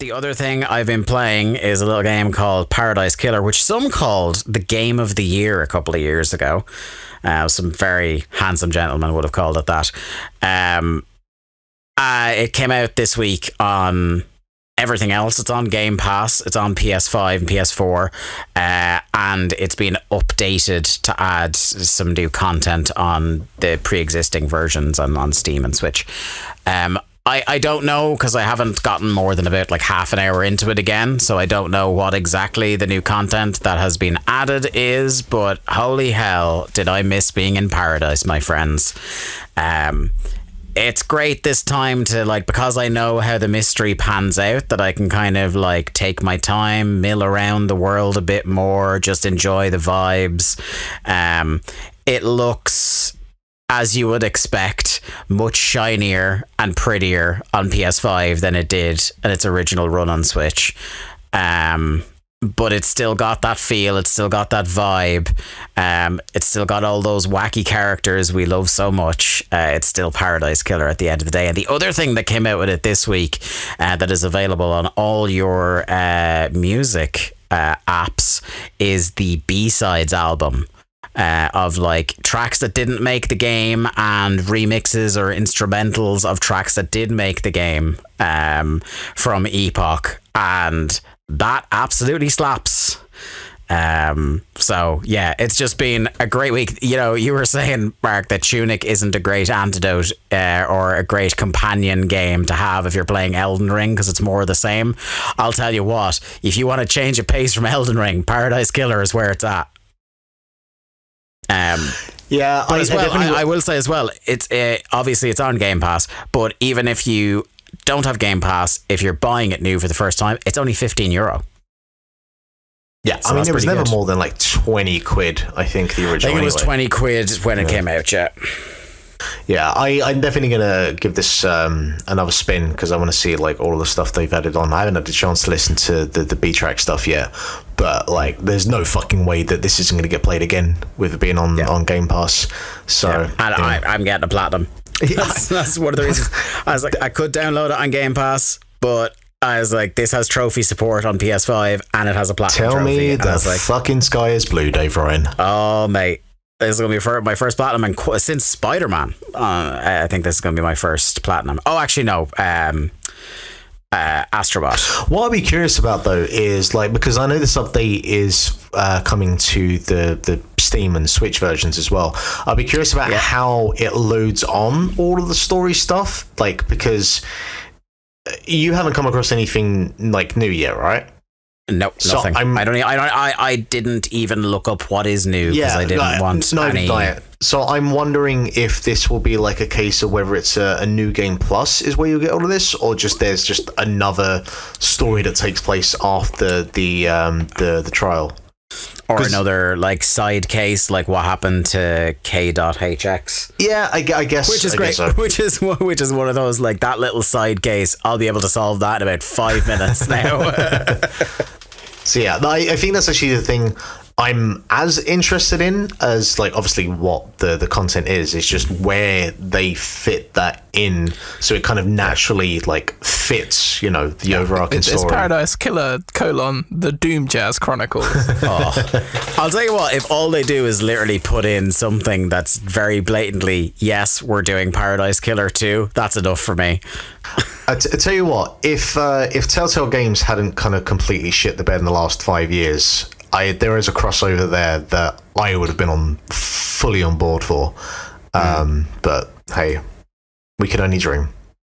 the other thing I've been playing is a little game called Paradise Killer, which some called the Game of the Year a couple of years ago. Some very handsome gentlemen would have called it that. It came out this week on everything else. It's on Game Pass. It's on PS5 and PS4. And it's been updated to add some new content on the pre-existing versions on Steam and Switch. I don't know, because I haven't gotten more than about like half an hour into it again, so I don't know what exactly the new content that has been added is, but holy hell, did I miss being in paradise, my friends. It's great this time to, like, because I know how the mystery pans out, that I can kind of like take my time, mill around the world a bit more, just enjoy the vibes. It looks, as you would expect, much shinier and prettier on PS5 than it did in its original run on Switch. But it's still got that feel, it's still got that vibe, it's still got all those wacky characters we love so much. It's still Paradise Killer at the end of the day. And the other thing that came out with it this week, that is available on all your music apps, is the B-Sides album. Of like tracks that didn't make the game and remixes or instrumentals of tracks that did make the game from Epoch, and that absolutely slaps. So yeah, it's just been a great week. You know, you were saying, Mark, that Tunic isn't a great antidote or a great companion game to have if you're playing Elden Ring, because it's more of the same. I'll tell you what, if you want to change a pace from Elden Ring, Paradise Killer is where it's at. Yeah, but I will say as well, it's obviously it's on Game Pass, but even if you don't have Game Pass, if you're buying it new for the first time, it's only €15. Yeah, so I mean, it was never good. more than like 20 quid, I think, the original. I think it was 20 quid when it came out, yeah. Yeah, I'm definitely going to give this another spin, because I want to see like all of the stuff they've added on. I haven't had the chance to listen to the B-Track stuff yet, but like there's no fucking way that this isn't going to get played again with it being on Game Pass. So and I'm getting a platinum. Yeah. That's one of the reasons. I was like, I could download it on Game Pass, but I was like, this has trophy support on PS5 and it has a platinum Tell trophy. me the fucking sky is blue, Dave Ryan. Oh, mate. This is going to be my first platinum since Spider-Man. I think this is going to be my first platinum. Oh, actually, no. Astrobot. What I'd be curious about, though, is like, because I know this update is coming to the Steam and Switch versions as well. I'd be curious about how it loads on all of the story stuff, like, because you haven't come across anything like new yet, right? No, So nothing. I didn't even look up what is new because I didn't want any. So I'm wondering if this will be like a case of whether it's a new game plus is where you get all of this, or there's just another story that takes place after the trial, or another like side case, like what happened to K.HX. Yeah, I guess, which is I great. guess so. Which is one of those, like, that little side case. I'll be able to solve that in about 5 minutes now. So yeah, I think that's actually the thing I'm as interested in as, like, obviously what the content is just where they fit that in, so it kind of naturally like fits, you know, the overarching story. It's Paradise Killer : The Doom Jazz Chronicles. I'll tell you what, if all they do is literally put in something that's very blatantly, yes, we're doing Paradise Killer 2, that's enough for me. I tell you what, if Telltale Games hadn't kind of completely shit the bed in the last 5 years, there is a crossover there that I would have been fully on board for. But hey, we could only dream.